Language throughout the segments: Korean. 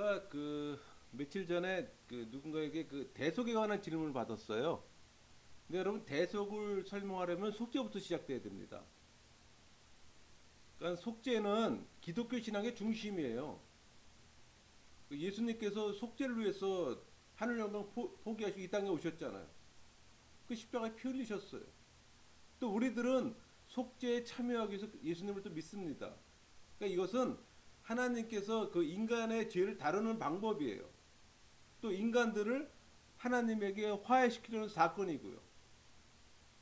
제가 며칠 전에 누군가에게 대속에 관한 질문을 받았어요. 근데 여러분 대속을 설명하려면 속죄부터 시작돼야 됩니다. 그러니까 속죄는 기독교 신앙의 중심이에요. 예수님께서 속죄를 위해서 하늘 영광 포기하시고 이 땅에 오셨잖아요. 그 십자가에 피 흘리셨어요. 또 우리들은 속죄에 참여하기 위해서 예수님을 또 믿습니다. 그러니까 이것은 하나님께서 그 인간의 죄를 다루는 방법이에요. 또 인간들을 하나님에게 화해시키려는 사건이고요.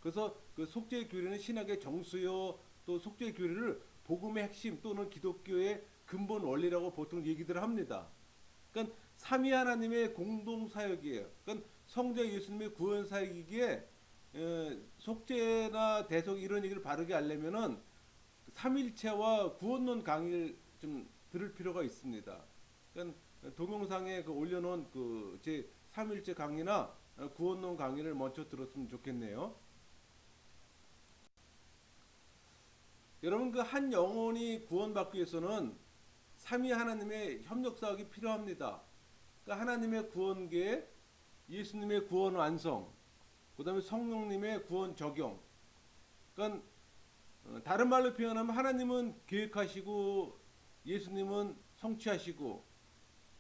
그래서 그 속죄의 교리는 신학의 정수요, 또 속죄의 교리를 복음의 핵심 또는 기독교의 근본 원리라고 보통 얘기들 합니다. 그러니까 삼위 하나님의 공동 사역이에요. 그러니까 성자 예수님의 구원 사역이기에 속죄나 대속 이런 얘기를 바르게 하려면은 삼일체와 구원론 강의를 좀 들을 필요가 있습니다. 그러니까 동영상에 올려놓은 제 삼일체 강의나 구원론 강의를 먼저 들었으면 좋겠네요. 여러분 한 영혼이 구원받기 위해서는 삼위 하나님의 협력 사역이 필요합니다. 그러니까 하나님의 구원 계획, 예수님의 구원 완성, 그다음에 성령님의 구원 적용. 그러니까 다른 말로 표현하면 하나님은 계획하시고 예수님은 성취하시고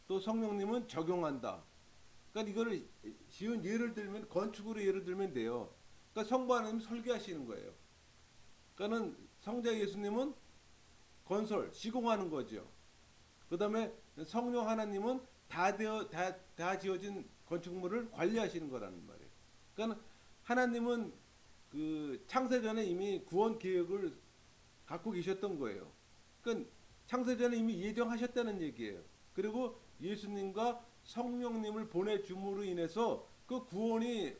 또 성령님은 적용한다. 그러니까 이거를 쉬운 예를 들면 건축으로 예를 들면 돼요. 그러니까 성부 하나님 설계하시는 거예요. 그러니까는 성자 예수님은 건설 시공하는 거죠. 그다음에 성령 하나님은 다 지어진 건축물을 관리하시는 거라는 말이에요. 그러니까 하나님은 창세전에 이미 구원 계획을 갖고 계셨던 거예요. 그러니까 창세전에 이미 예정하셨다는 얘기예요. 그리고 예수님과 성령님을 보내줌으로 인해서 그 구원이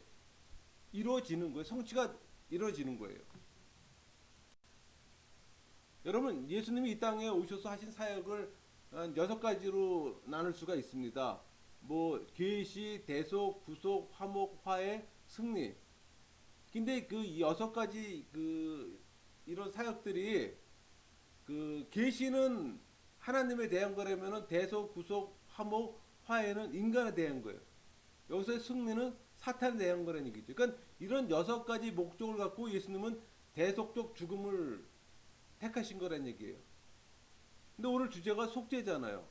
이루어지는 거예요. 성취가 이루어지는 거예요. 여러분 예수님이 이 땅에 오셔서 하신 사역을 한 6가지로 나눌 수가 있습니다. 뭐 계시, 대속, 구속, 화목, 화해, 승리. 근데 그 6가지 이런 사역들이 계시는 하나님에 대한 거라면은 대속, 구속, 화목, 화해는 인간에 대한 거예요. 여기서의 승리는 사탄에 대한 거라는 얘기죠. 그러니까 이런 6가지 목적을 갖고 예수님은 대속적 죽음을 택하신 거란 얘기예요. 근데 오늘 주제가 속죄잖아요.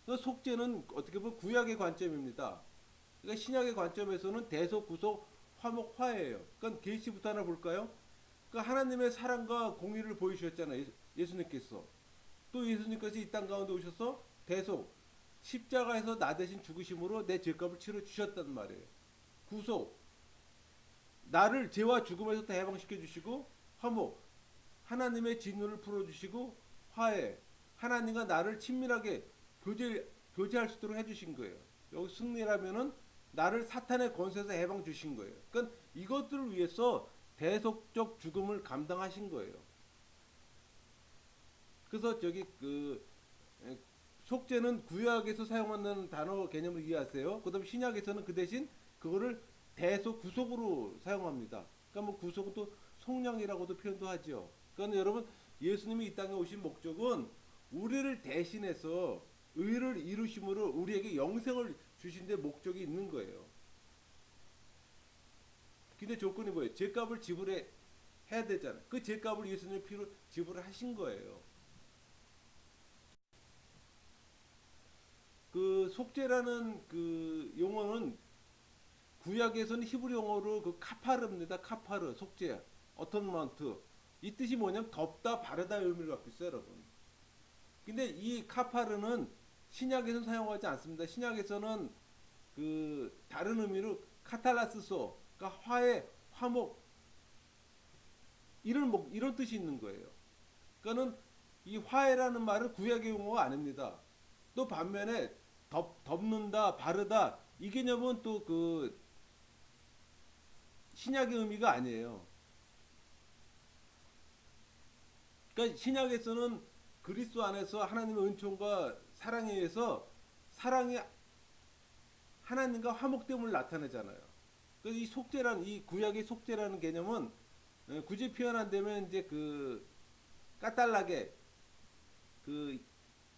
그러니까 속죄는 어떻게 보면 구약의 관점입니다. 그러니까 신약의 관점에서는 대속, 구속, 화목, 화해예요. 그러니까 계시부터 하나 볼까요? 그러니까 하나님의 사랑과 공의를 보여주셨잖아요. 예수님께서. 또 예수님께서 이 땅 가운데 오셔서 대속, 십자가에서 나 대신 죽으심으로 내 죄값을 치러 주셨단 말이에요. 구속, 나를 죄와 죽음에서 다 해방시켜 주시고, 화목, 하나님의 진노를 풀어주시고, 화해, 하나님과 나를 친밀하게 교제할 수 있도록 해주신 거예요. 여기 승리라면은 나를 사탄의 권세에서 해방 주신 거예요. 그러니까 이것들을 위해서 대속적 죽음을 감당하신 거예요. 그래서 속죄는 구약에서 사용하는 단어 개념을 이해하세요. 그다음 신약에서는 그 대신 그거를 대속 구속으로 사용합니다. 그러니까 뭐 구속은 또 속량이라고도 표현도 하죠. 그러니까 여러분 예수님이 이 땅에 오신 목적은 우리를 대신해서 의를 이루심으로 우리에게 영생을 주신 데 목적이 있는 거예요. 근데 조건이 뭐예요? 죄값을 지불해야 되잖아요. 그 죄값을 예수님의 피로 지불을 하신 거예요. 속죄라는 용어는 구약에서는 히브리 용어로 카파르입니다. 카파르, 속죄, 어톤먼트. 이 뜻이 뭐냐면 덮다, 바르다 의미를 갖고 있어요, 여러분. 근데 이 카파르는 신약에서는 사용하지 않습니다. 신약에서는 다른 의미로 카탈라스소, 그러니까 화해, 화목 이런 뜻이 있는 거예요. 그러니까는 이 화해라는 말은 구약의 용어가 아닙니다. 또 반면에 덮는다, 바르다 이 개념은 또 신약의 의미가 아니에요. 그러니까 신약에서는 그리스도 안에서 하나님의 은총과 사랑에 의해서 사랑이 하나님과 화목됨을 나타내잖아요. 그래서 이 구약의 속죄라는 개념은 굳이 표현 안 되면 이제 까탈라게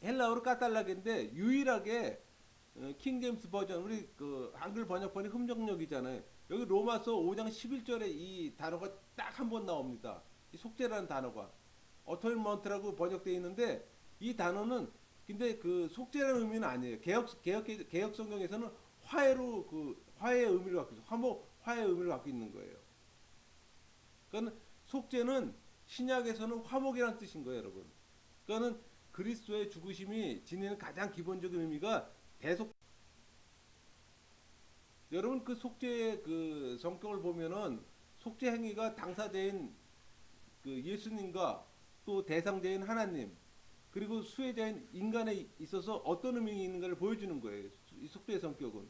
헬라어로 까탈라게인데 유일하게 킹 제임스 버전 우리 그 한글 번역본이 흠정역이잖아요. 여기 로마서 5장 11절에 이 단어가 딱 한 번 나옵니다. 이 속죄라는 단어가 어토인먼트라고 번역되어 있는데 이 단어는 근데 그 속죄라는 의미는 아니에요. 개혁 성경에서는 화해로 그 화해의 의미를 갖고 있어요. 화목 화해의 의미를 갖고 있는 거예요. 그러니까 속죄는 신약에서는 화목이라는 뜻인 거예요, 여러분. 그러니까는 그리스도의 죽으심이 지니는 가장 기본적인 의미가 대속. 여러분 그 속죄의 그 성격을 보면은 속죄 행위가 당사자인 그 예수님과 또 대상자인 하나님 그리고 수혜자인 인간에 있어서 어떤 의미가 있는가를 보여주는 거예요. 이 속죄의 성격은.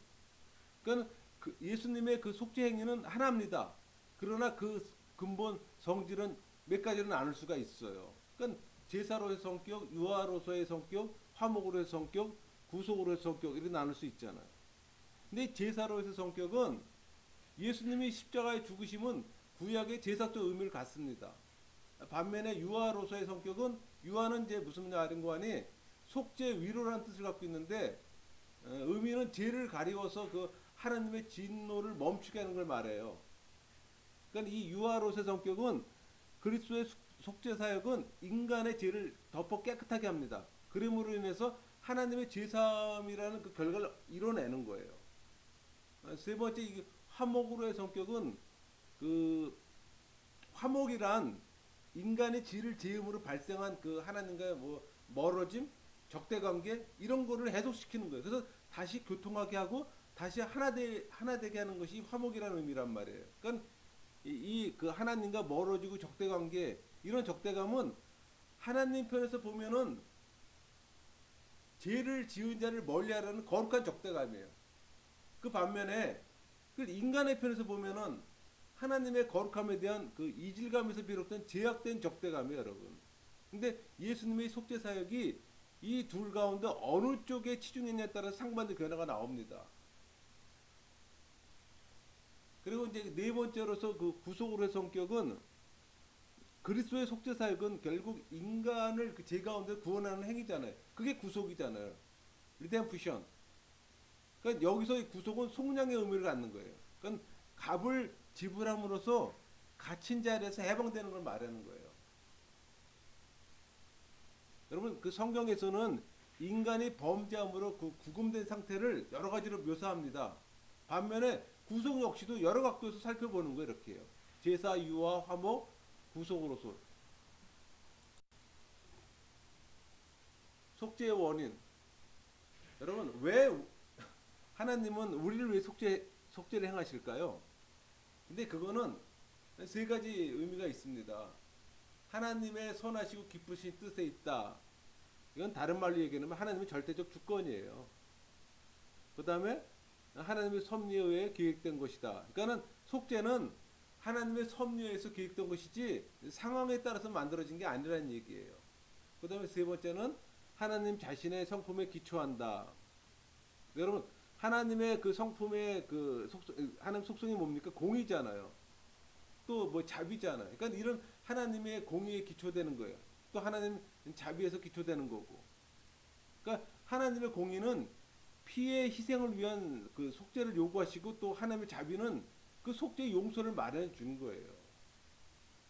그러니까 그 예수님의 그 속죄 행위는 하나입니다. 그러나 그 근본 성질은 몇 가지로 나눌 수가 있어요. 그러니까 제사로의 성격, 유아로서의 성격, 화목으로의 성격, 구속으로의 성격 이렇게 나눌 수 있잖아요. 근데 제사로의 성격은 예수님이 십자가에 죽으심은 구약의 제사적 의미를 갖습니다. 반면에 유아로서의 성격은 유아는 이제 무슨 말인고 하니 속죄 위로라는 뜻을 갖고 있는데 의미는 죄를 가리워서 그 하나님의 진노를 멈추게 하는 걸 말해요. 그러니까 이 유아로서의 성격은 그리스도의 속죄 사역은 인간의 죄를 덮어 깨끗하게 합니다. 그림으로 인해서 하나님의 죄사함이라는 그 결과를 이뤄내는 거예요. 세 번째 이 화목으로의 성격은 그 화목이란 인간의 죄를 제음으로 발생한 그 하나님과의 뭐 멀어짐, 적대 관계 이런 거를 해소시키는 거예요. 그래서 다시 교통하게 하고 다시 하나 되게 하는 것이 화목이라는 의미란 말이에요. 그러니까 이 그 하나님과 멀어지고 적대 관계 이런 적대감은 하나님 편에서 보면은 죄를 지은 자를 멀리하라는 거룩한 적대감이에요. 그 반면에 그 인간의 편에서 보면은 하나님의 거룩함에 대한 그 이질감에서 비롯된 제약된 적대감이에요, 여러분. 근데 예수님의 속죄 사역이 이 둘 가운데 어느 쪽에 치중했냐에 따라 상반된 변화가 나옵니다. 그리고 이제 네 번째로서 그 구속으로의 성격은 그리스도의 속죄 사역은 결국 인간을 그 죄 가운데 구원하는 행위잖아요. 그게 구속이잖아요. 리덴프션. 그러니까 여기서 이 구속은 속량의 의미를 갖는 거예요. 그러니까 값을 지불함으로써 갇힌 자리에서 해방되는 걸 말하는 거예요. 여러분 그 성경에서는 인간이 범죄함으로 그 구금된 상태를 여러 가지로 묘사합니다. 반면에 구속 역시도 여러 각도에서 살펴보는 거예요. 이렇게요. 제사, 유아, 화목, 구속으로서 속죄의 원인. 여러분 왜 하나님은 우리를 왜 속죄를 행하실까요? 근데 그거는 세 가지 의미가 있습니다. 하나님의 선하시고 기쁘신 뜻에 있다. 이건 다른 말로 얘기하면 하나님의 절대적 주권이에요. 그 다음에 하나님의 섭리에 의해 계획된 것이다. 그러니까는 속죄는 하나님의 섭리에서 계획된 것이지 상황에 따라서 만들어진 게 아니라는 얘기예요. 그 다음에 세 번째는 하나님 자신의 성품에 기초한다. 여러분 하나님의 그 성품의 그 하나님 속성이 뭡니까? 공의잖아요. 또 뭐 자비잖아요. 그러니까 이런 하나님의 공의에 기초되는 거예요. 또 하나님 자비에서 기초되는 거고. 그러니까 하나님의 공의는 피의 희생을 위한 그 속죄를 요구하시고 또 하나님의 자비는 그 속죄 용서를 마련해 주는 거예요.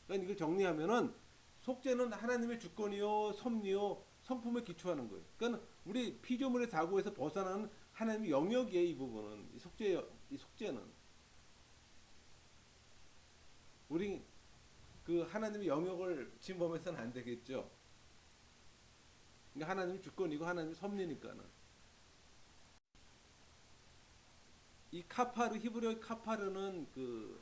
그러니까 이걸 정리하면은 속죄는 하나님의 주권이요, 섭리요, 성품에 기초하는 거예요. 그러니까 우리 피조물의 사고에서 벗어나는 하나님의 영역이에요. 이 부분은 이 속죄는 우리 그 하나님의 영역을 침범해서는 안 되겠죠. 그러니까 하나님의 주권이고 하나님의 섭리니까는 이 카파르 히브리어 카파르는 그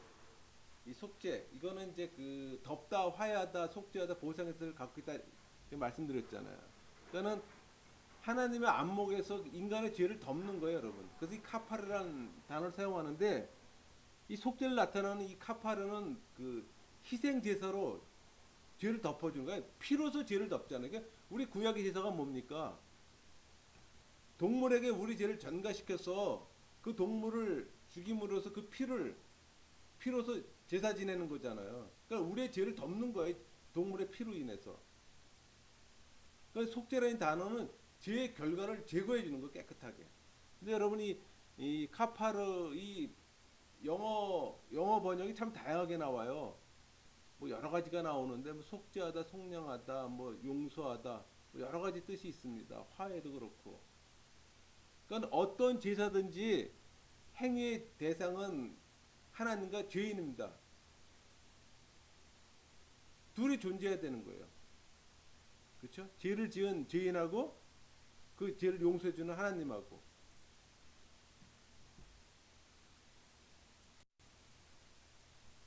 이 속죄 이거는 이제 그 덮다 화해하다 속죄하다 보상의 뜻을 갖고 있다 말씀드렸잖아요. 그러니까는 하나님의 안목에서 인간의 죄를 덮는 거예요, 여러분. 그래서 이 카파르라는 단어를 사용하는데 이 속죄를 나타내는 이 카파르는 그 희생 제사로 죄를 덮어주는 거예요. 피로서 죄를 덮잖아요. 그러니까 우리 구약의 제사가 뭡니까? 동물에게 우리 죄를 전가시켜서 그 동물을 죽임으로써 그 피로서 제사 지내는 거잖아요. 그러니까 우리의 죄를 덮는 거예요. 동물의 피로 인해서. 그러니까 속죄라는 단어는 죄의 결과를 제거해 주는 거 깨끗하게. 근데 여러분이 이 카파르 이 영어 번역이 참 다양하게 나와요. 뭐 여러 가지가 나오는데 뭐 속죄하다, 속량하다, 뭐 용서하다, 뭐 여러 가지 뜻이 있습니다. 화해도 그렇고. 그러니까 어떤 제사든지 행위의 대상은 하나님과 죄인입니다. 둘이 존재해야 되는 거예요. 그렇죠? 죄를 지은 죄인하고 그 죄를 용서해 주는 하나님하고.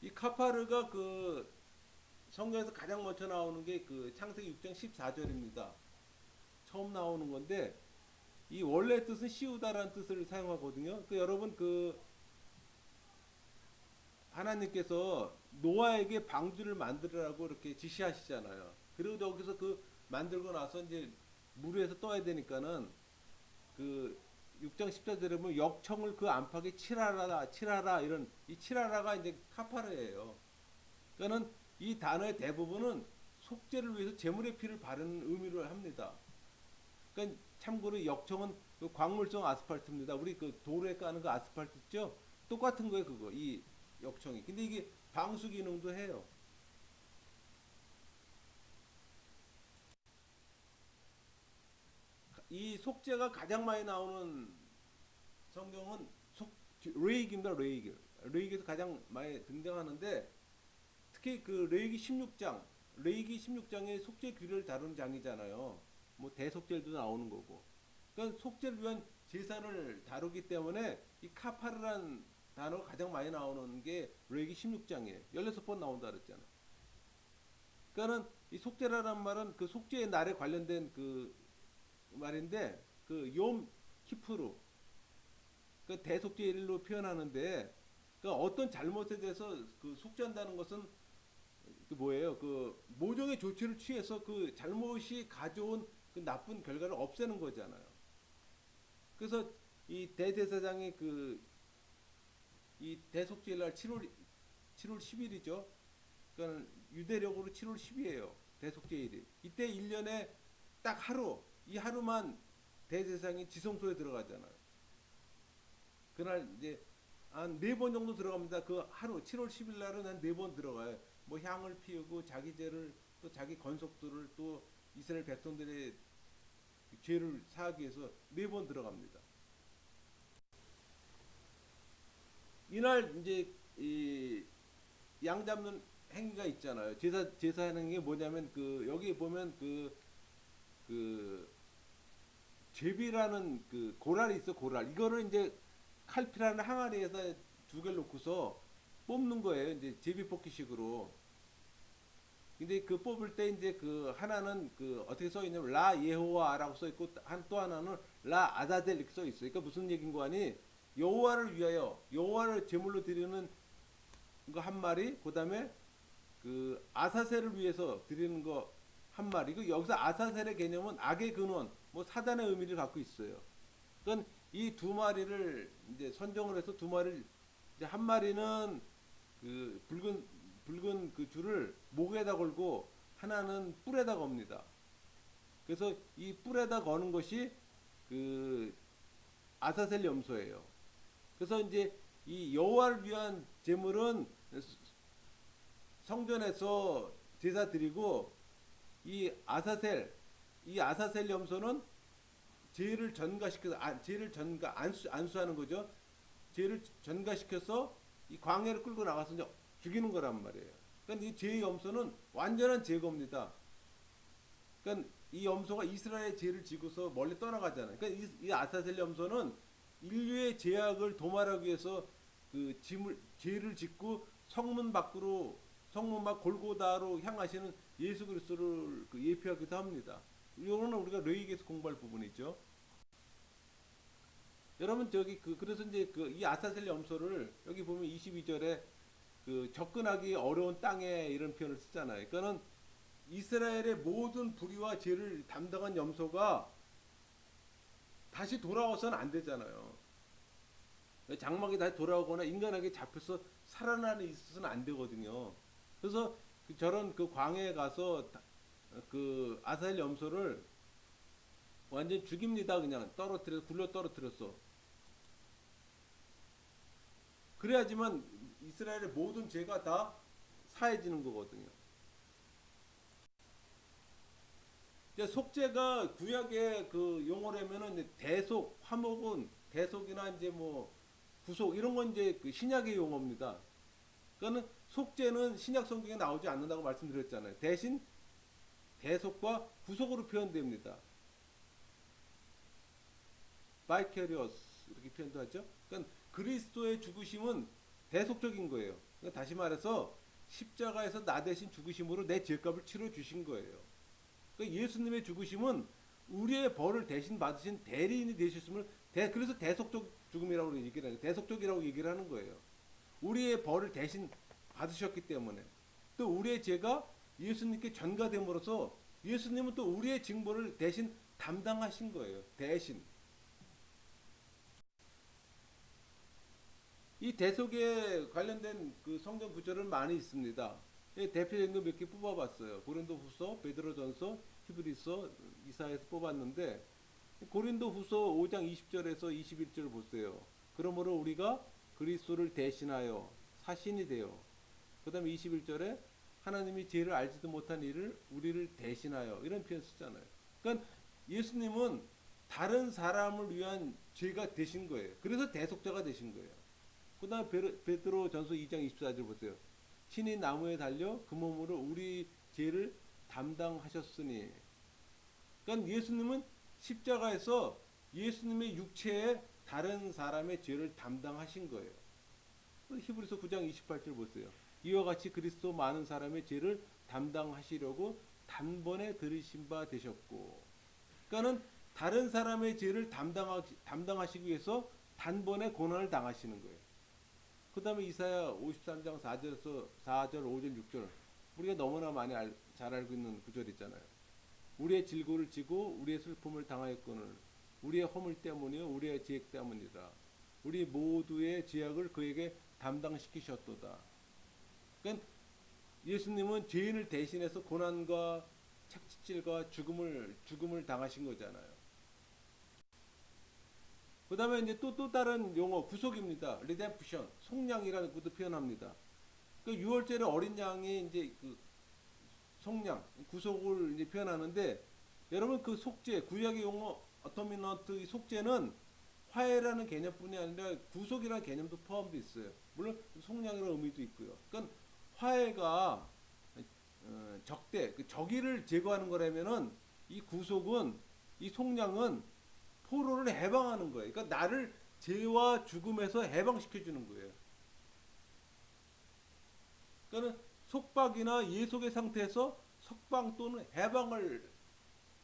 이 카파르가 그 성경에서 가장 먼저 나오는 게 그 창세기 6장 14절입니다. 처음 나오는 건데 이 원래 뜻은 씌우다라는 뜻을 사용하거든요. 그 여러분 그 하나님께서 노아에게 방주를 만들으라고 이렇게 지시하시잖아요. 그리고 여기서 그 만들고 나서 이제 물 위에서 떠야 되니까는 그 6장 14절에 보면 역청을 그 안팎에 칠하라 칠하라 이런 이 칠하라가 이제 카파르예요. 그러니까는 이 단어의 대부분은 속죄를 위해서 제물의 피를 바르는 의미를 합니다. 그러니까 참고로 역청은 그 광물성 아스팔트입니다. 우리 그 도로에 까는 그 아스팔트 있죠? 똑같은 거예요, 그거. 이 역청이. 근데 이게 방수 기능도 해요. 이 속죄가 가장 많이 나오는 성경은 레이기입니다. 레이기. 레이기에서 가장 많이 등장하는데 특히 그 레이기 16장, 레이기 16장의 속죄 규례를 다루는 장이잖아요. 뭐 대속죄도 나오는 거고. 그러니까 속죄를 위한 제사를 다루기 때문에 이 카파르란 단어가 가장 많이 나오는 게 레이기 16장이에요. 16번 나온다 그랬잖아요. 그러니까는 이 속죄라는 말은 그 속죄의 날에 관련된 그 말인데 그욤 키프루 그 대속죄일로 표현하는데 그 어떤 잘못에 대해서 그 속죄한다는 것은 그 뭐예요? 그 모종의 조치를 취해서 그 잘못이 가져온 그 나쁜 결과를 없애는 거잖아요. 그래서 이 대제사장이 그 이 대속죄일 날 7월 10일이죠. 그러니까 유대력으로 7월 10일이에요. 대속죄일이. 이때 1년에 딱 하루, 이 하루만 대제사장이 지성소에 들어가잖아요. 그날 이제 한 4번 정도 들어갑니다. 그 하루 7월 10일 날은 한 4번 들어가요. 뭐 향을 피우고 자기 죄를 또 자기 건속들을 또 이스라엘 백성들의 죄를 사하기 위해서 4번 들어갑니다. 이날 이제 이 양 잡는 행위가 있잖아요. 제사하는 게 뭐냐면 그 여기 보면 그 제비라는 그 고랄이 있어 고랄. 이거를 이제 칼피라는 항아리에다 2개를 놓고서 뽑는 거예요. 이제 제비 뽑기식으로. 근데 그 뽑을 때 이제 그 하나는 그 어떻게 써 있냐면 라 예호와라고 써 있고 또 하나는 라 아다델 이렇게 써 있어요. 그러니까 무슨 얘기인고 하니 여호와를 위하여 여호와를 제물로 드리는 거 한 마리, 그다음에 그 아사셀을 위해서 드리는 거 한 마리. 그 여기서 아사셀의 개념은 악의 근원, 뭐 사단의 의미를 갖고 있어요. 그러니까 이 2마리를 이제 선정을 해서 2마리를 이제 한 마리는 그 붉은 그 줄을 목에다 걸고 하나는 뿔에다 겁니다. 그래서 이 뿔에다 거는 것이 그 아사셀 염소예요. 그래서 이제 이 여호와를 위한 제물은 성전에서 제사 드리고 이 아사셀 염소는 죄를 전가시켜서 죄를 안수하는 거죠. 죄를 전가시켜서 이 광야를 끌고 나가서 이제 죽이는 거란 말이에요. 그러니까 이 죄의 염소는 완전한 제거입니다. 그러니까 이 염소가 이스라엘의 죄를 지고서 멀리 떠나가잖아요. 그러니까 이 아사셀 염소는 인류의 죄악을 도말하기 위해서 그 죄를 짓고 성문 밖 골고다로 향하시는 예수 그리스도를 그 예표하기도 합니다. 이거는 우리가 레위기에서 공부할 부분이죠. 여러분 저기 그래서 이제 이 아사셀 염소를 여기 보면 22절에 그 접근하기 어려운 땅에 이런 표현을 쓰잖아요. 그러니까는 이스라엘의 모든 불의와 죄를 담당한 염소가 다시 돌아와서는 안 되잖아요. 장막이 다시 돌아오거나 인간에게 잡혀서 살아나는 있어서는 안 되거든요. 그래서 저런 그 광야에 가서 그 아사헬 염소를 완전 죽입니다. 그냥 굴러 떨어뜨렸어. 그래야지만 이스라엘의 모든 죄가 다 사해지는 거거든요. 이제 속죄가 구약의 그 용어라면은 대속, 화목은 대속이나 이제 뭐 구속 이런 건 이제 그 신약의 용어입니다. 그러니까 속죄는 신약 성경에 나오지 않는다고 말씀드렸잖아요. 대신 대속과 구속으로 표현됩니다. vicarious 이렇게 표현도 하죠. 그러니까 그리스도의 죽으심은 대속적인 거예요. 그러니까 다시 말해서 십자가에서 나 대신 죽으심으로 내 죄값을 치러 주신 거예요. 그러니까 예수님의 죽으심은 우리의 벌을 대신 받으신 대리인이 되셨음을 그래서 대속적 죽음이라고 얘기를 하는 대속적이라고 얘기를 하는 거예요. 우리의 벌을 대신 받으셨기 때문에 또 우리의 죄가 예수님께 전가됨으로써 예수님은 또 우리의 징벌을 대신 담당하신 거예요. 대신 이 대속에 관련된 그 성경 구절은 많이 있습니다. 대표적인 거 몇 개 뽑아봤어요. 고린도후서, 베드로전서, 히브리서, 이사야에서 뽑았는데 고린도후서 5장 20절에서 21절 보세요. 그러므로 우리가 그리스도를 대신하여 사신이 되어 그다음에 21절에 하나님이 죄를 알지도 못한 이를 우리를 대신하여 이런 표현 쓰잖아요. 그러니까 예수님은 다른 사람을 위한 죄가 되신 거예요. 그래서 대속자가 되신 거예요. 그다음에 베드로전서 2장 24절 보세요. 친히 나무에 달려 그 몸으로 우리 죄를 담당하셨으니. 그러니까 예수님은 십자가에서 예수님의 육체에 다른 사람의 죄를 담당하신 거예요. 히브리서 9장 28절 보세요. 이와 같이 그리스도 많은 사람의 죄를 담당하시려고 단번에 들으신 바 되셨고. 그러니까는 다른 사람의 죄를 담당하시기 위해서 단번에 고난을 당하시는 거예요. 그 다음에 이사야 53장 4절에서 4절, 5절, 6절 우리가 너무나 많이 잘 알고 있는 구절 있잖아요. 우리의 질고를 지고 우리의 슬픔을 당하였거늘 우리의 허물 때문이요 우리의 죄악 때문이라 우리 모두의 죄악을 그에게 담당시키셨도다. 그러니까 예수님은 죄인을 대신해서 고난과 착지질과 죽음을 당하신 거잖아요. 그 다음에 이제 또 다른 용어, 구속입니다. redemption, 속량이라는 것도 표현합니다. 그 6월절에 어린 양이 이제 그 속량, 구속을 이제 표현하는데, 여러분 그 속죄, 구약의 용어, 어토미넌트, 이 속죄는 화해라는 개념뿐이 아니라 구속이라는 개념도 포함되어 있어요. 물론 속량이라는 의미도 있고요. 그러니까 화해가 적대, 그 적의를 제거하는 거라면은 이 구속은, 이 속량은 포로를 해방하는 거예요. 그러니까 나를 죄와 죽음에서 해방시켜주는 거예요. 그러니까 속박이나 예속의 상태에서 석방 또는 해방을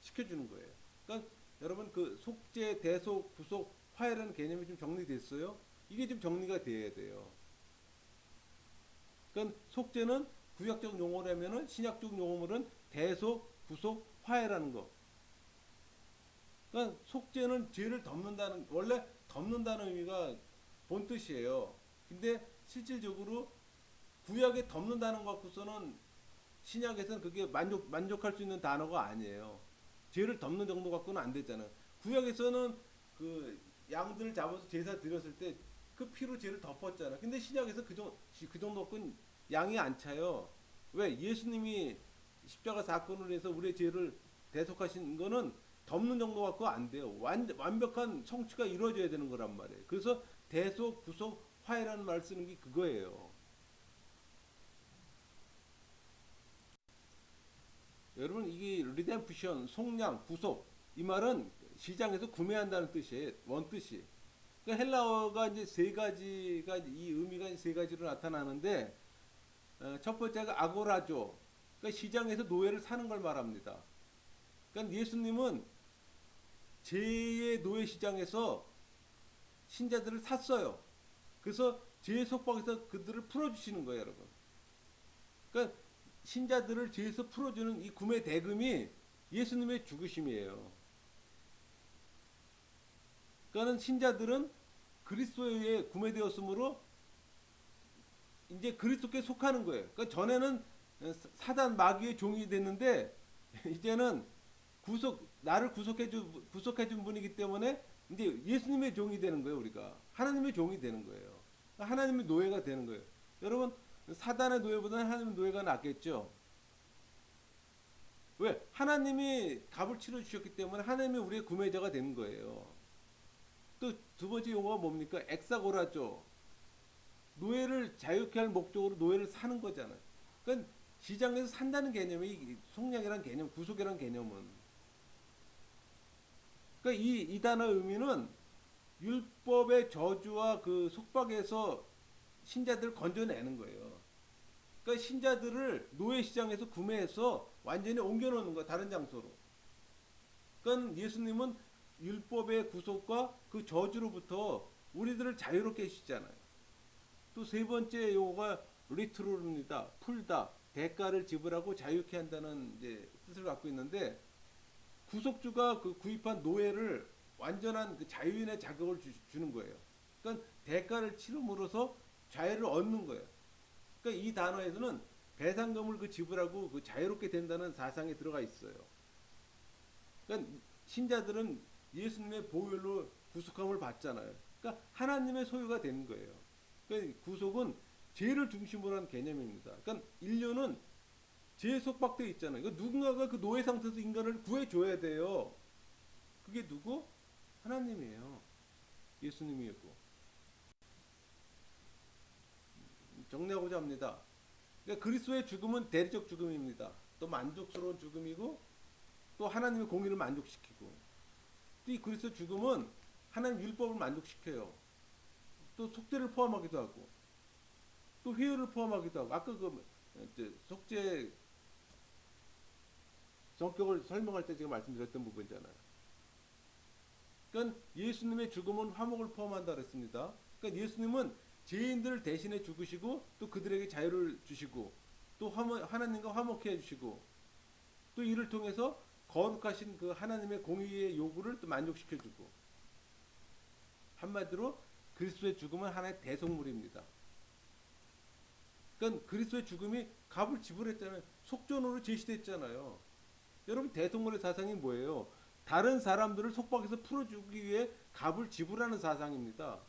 시켜주는 거예요. 그러니까 여러분 그 속죄, 대속, 구속, 화해라는 개념이 좀 정리됐어요? 이게 좀 정리가 돼야 돼요. 그러니까 속죄는 구약적 용어라면은 신약적 용어는 대속, 구속, 화해라는 거. 그러니까 속죄는 죄를 덮는다는, 원래 덮는다는 의미가 본 뜻이에요. 근데 실질적으로 구약에 덮는다는 것 갖고서는 신약에서는 그게 만족할 수 있는 단어가 아니에요. 죄를 덮는 정도 갖고는 안 되잖아요. 구약에서는 그 양들을 잡아서 제사 드렸을 때 그 피로 죄를 덮었잖아. 근데 신약에서 그 정도 갖고는 양이 안 차요. 왜? 예수님이 십자가 사건을 해서 우리의 죄를 대속하신 거는 덮는 정도 갖고 안 돼요. 완벽한 성취가 이루어져야 되는 거란 말이에요. 그래서 대속, 구속, 화해라는 말 쓰는 게 그거예요. 여러분 이게 리뎀프션, 속량, 구속 이 말은 시장에서 구매한다는 뜻이에요. 원뜻이. 그러니까 헬라어가 이제 세 가지가 이 의미가 세 가지로 나타나는데 첫 번째가 아고라죠. 그러니까 시장에서 노예를 사는 걸 말합니다. 그러니까 예수님은 죄의 노예 시장에서 신자들을 샀어요. 그래서 죄의 속박에서 그들을 풀어주시는 거예요, 여러분. 그러니까 신자들을 죄에서 풀어주는 이 구매 대금이 예수님의 죽으심이에요. 그러니까 신자들은 그리스도에 의해 구매되었으므로 이제 그리스도께 속하는 거예요. 그러니까 전에는 사단 마귀의 종이 됐는데 이제는 나를 구속해준 분이기 때문에 이제 예수님의 종이 되는 거예요, 우리가. 하나님의 종이 되는 거예요. 하나님의 노예가 되는 거예요. 여러분, 사단의 노예보다는 하나님의 노예가 낫겠죠? 왜? 하나님이 값을 치러 주셨기 때문에 하나님이 우리의 구매자가 되는 거예요. 또 두 번째 용어가 뭡니까? 엑사고라죠. 노예를 자유케 할 목적으로 노예를 사는 거잖아요. 그러니까 시장에서 산다는 개념이 속량이란 개념, 구속이란 개념은. 그러니까 이 단어의 의미는 율법의 저주와 그 속박에서 신자들을 건져내는 거예요. 그러니까 신자들을 노예 시장에서 구매해서 완전히 옮겨놓는 거야, 다른 장소로. 그러니까 예수님은 율법의 구속과 그 저주로부터 우리들을 자유롭게 해주시잖아요. 또 세 번째 용어가 리트로입니다. 풀다, 대가를 지불하고 자유케 한다는 이제 뜻을 갖고 있는데, 구속주가 그 구입한 노예를 완전한 그 자유인의 자격을 주는 거예요. 그러니까 대가를 치름으로써 자유를 얻는 거예요. 그러니까 이 단어에서는 배상금을 그 지불하고 그 자유롭게 된다는 사상이 들어가 있어요. 그러니까 신자들은 예수님의 보혈로 구속함을 받잖아요. 그러니까 하나님의 소유가 되는 거예요. 그러니까 구속은 죄를 중심으로 한 개념입니다. 그러니까 인류는 죄에 속박되어 있잖아요. 그러니까 누군가가 그 노예 상태에서 인간을 구해줘야 돼요. 그게 누구? 하나님이에요. 예수님이었고. 정리하고자 합니다. 그러니까 그리스도의 죽음은 대리적 죽음입니다. 또 만족스러운 죽음이고 또 하나님의 공의를 만족시키고 또 이 그리스도의 죽음은 하나님 율법을 만족시켜요. 또 속죄를 포함하기도 하고 또 회유를 포함하기도 하고 아까 그 속죄 성격을 설명할 때 제가 말씀드렸던 부분이잖아요. 그러니까 예수님의 죽음은 화목을 포함한다 그랬습니다. 그러니까 예수님은 죄인들을 대신해 죽으시고 또 그들에게 자유를 주시고 또 하나님과 화목해 주시고 또 이를 통해서 거룩하신 그 하나님의 공의의 요구를 또 만족시켜 주고 한마디로 그리스도의 죽음은 하나의 대속물입니다. 그러니까 그리스도의 죽음이 값을 지불했잖아요. 속전으로 제시됐잖아요. 여러분 대속물의 사상이 뭐예요? 다른 사람들을 속박해서 풀어주기 위해 값을 지불하는 사상입니다.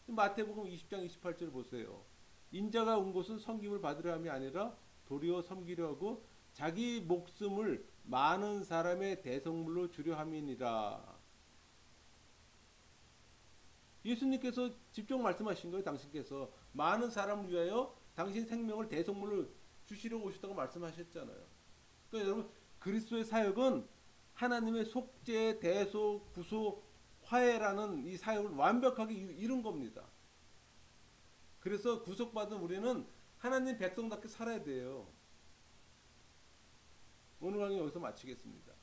마태복음 20장 28절 보세요. 인자가 온 곳은 섬김을 받으려 함이 아니라 도리어 섬기려 하고 자기 목숨을 많은 사람의 대속물로 주려 함이니라. 예수님께서 직접 말씀하신 거예요. 당신께서 많은 사람을 위하여 당신 생명을 대속물로 주시려고 오셨다고 말씀하셨잖아요. 그러니까 여러분 그리스도의 사역은 하나님의 속죄, 대속, 구속, 화해라는 이 사역을 완벽하게 이룬 겁니다. 그래서 구속받은 우리는 하나님 백성답게 살아야 돼요. 오늘 강의 여기서 마치겠습니다.